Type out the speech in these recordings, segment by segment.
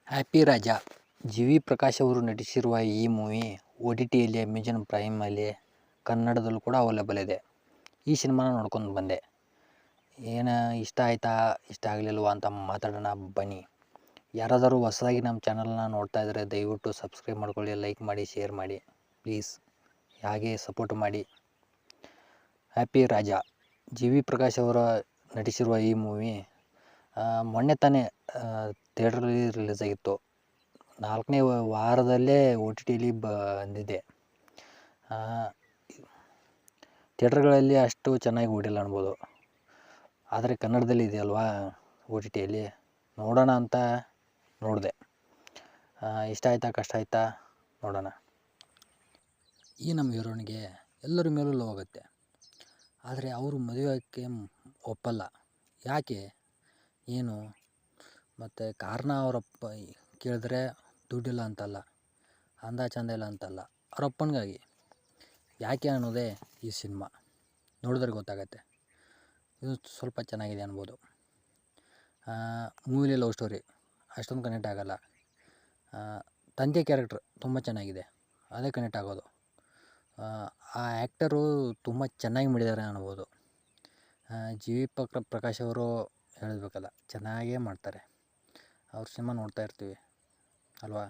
Happy Raja GV. Prakash ಅವರು ನಟಿಸಿರುವ ಈ movie OTTಯಲ್ಲಿ Amazon ಪ್ರೈಮಲ್ಲಿ ಕನ್ನಡದಲ್ಲೂ ಕೂಡ ಅವೈಲೇಬಲ್ ಇದೆ. ಈ ಸಿನಿಮಾನ ನೋಡ್ಕೊಂಡು ಬಂದೆ. ಏನು ಇಷ್ಟ ಆಯಿತಾ ಇಷ್ಟ ಆಗಲಿಲ್ವಾ ಅಂತ ಮಾತಾಡೋಣ ಬನ್ನಿ. ಯಾರಾದರೂ ಹೊಸದಾಗಿ ನಮ್ಮ ಚಾನಲ್ನ ನೋಡ್ತಾ ಇದ್ದರೆ ದಯವಿಟ್ಟು ಸಬ್ಸ್ಕ್ರೈಬ್ ಮಾಡ್ಕೊಳ್ಳಿ, ಲೈಕ್ ಮಾಡಿ, ಶೇರ್ ಮಾಡಿ ಪ್ಲೀಸ್. ಹಾಗೆ ಸಪೋರ್ಟ್ ಮಾಡಿ. Happy Raja GV. ಪ್ರಕಾಶ್ ಅವರ ನಟಿಸಿರುವ ಈ ಮೂವಿ ಮೊನ್ನೆ ತಾನೇ ಥಿಯೇಟ್ರಲ್ಲಿ ರಿಲೀಸ್ ಆಗಿತ್ತು. 4ನೇ ವಾರದಲ್ಲೇ OTTಯಲ್ಲಿ ಬಂದಿದೆ. ಥಿಯೇಟ್ರ್ಗಳಲ್ಲಿ ಅಷ್ಟು ಚೆನ್ನಾಗಿ ಓಡಿಲ್ಲ ಅನ್ಬೋದು, ಆದರೆ ಕನ್ನಡದಲ್ಲಿ ಇದೆಯಲ್ವಾ OTTಯಲ್ಲಿ ನೋಡೋಣ ಅಂತ ನೋಡಿದೆ. ಇಷ್ಟ ಆಯಿತಾ ಕಷ್ಟ ಆಯಿತಾ ನೋಡೋಣ. ಈ ನಮ್ಮ ಹೀರೋನಿಗೆ ಎಲ್ಲರ ಮೇಲೂ ಲವ್ ಆಗುತ್ತೆ, ಆದರೆ ಅವರು ಮದುವೆ ಆಗೋಕ್ಕೆ ಒಪ್ಪಲ್ಲ. ಯಾಕೆ ಏನು ಮತ್ತು ಕಾರಣ ಅವರಪ್ಪ ಕೇಳಿದ್ರೆ ದುಡ್ಡಿಲ್ಲ ಅಂತಲ್ಲ, ಅಂದ ಚಂದ ಇಲ್ಲ ಅಂತಲ್ಲ, ಅವರಪ್ಪನಿಗಾಗಿ. ಯಾಕೆ ಅನ್ನೋದೇ ಈ ಸಿನಿಮಾ ನೋಡಿದ್ರೆ ಗೊತ್ತಾಗತ್ತೆ. ಇದು ಸ್ವಲ್ಪ ಚೆನ್ನಾಗಿದೆ ಅನ್ಬೋದು. ಮೂವಿಲಿ ಲವ್ ಸ್ಟೋರಿ ಅಷ್ಟೊಂದು ಕನೆಕ್ಟ್ ಆಗೋಲ್ಲ. ತಂದೆ ಕ್ಯಾರೆಕ್ಟ್ರ್ ತುಂಬ ಚೆನ್ನಾಗಿದೆ, ಅದೇ ಕನೆಕ್ಟ್ ಆಗೋದು. ಆ ಆ್ಯಕ್ಟರು ತುಂಬ ಚೆನ್ನಾಗಿ ಮಾಡಿದ್ದಾರೆ ಅನ್ಬೋದು. ಜಿ.ವಿ. ಪ್ರಕಾಶ್ ಅವರು ಹೇಳಬೇಕಲ್ಲ, ಚೆನ್ನಾಗೇ ಮಾಡ್ತಾರೆ. ಅವ್ರ ಸಿನಿಮಾ ನೋಡ್ತಾ ಇರ್ತೀವಿ ಅಲ್ವಾ.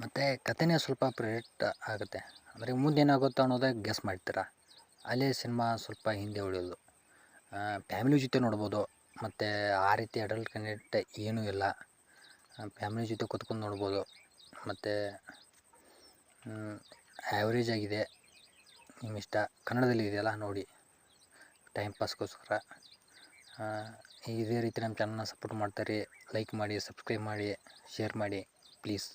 ಮತ್ತು ಕಥೆನೇ ಸ್ವಲ್ಪ ಪ್ರೇಟ್ ಆಗುತ್ತೆ, ಅಂದರೆ ಮುಂದೆ ಏನಾಗುತ್ತೋ ಅನ್ನೋದೇ ಗೆಸ್ ಮಾಡ್ತೀರಾ. ಅಲ್ಲೇ ಸಿನಿಮಾ ಸ್ವಲ್ಪ ಹಿಂದೆ ಉಳಿಯೋದು. ಫ್ಯಾಮಿಲಿ ಜೊತೆ ನೋಡ್ಬೋದು, ಮತ್ತು ಆ ರೀತಿ ಅಡಲ್ಟ್ ಕಂಟೆಂಟ್ ಏನೂ ಇಲ್ಲ. ಫ್ಯಾಮಿಲಿ ಜೊತೆ ಕೂತ್ಕೊಂಡು ನೋಡ್ಬೋದು. ಮತ್ತು ಆ್ಯಾವ್ರೇಜ್ ಆಗಿದೆ. ನಿಮ್ಮಿಷ್ಟ. ಕನ್ನಡದಲ್ಲಿ ಇದೆಯಲ್ಲ ನೋಡಿ, ಟೈಮ್ ಪಾಸ್ಗೋಸ್ಕರ. ಇದೇ ರೀತಿ ನಮ್ಮ ಚಾನಲ್ನ ಸಪೋರ್ಟ್ ಮಾಡ್ತಾರೆ. ಲೈಕ್ ಮಾಡಿ, ಸಬ್ಸ್ಕ್ರೈಬ್ ಮಾಡಿ, ಶೇರ್ ಮಾಡಿ ಪ್ಲೀಸ್.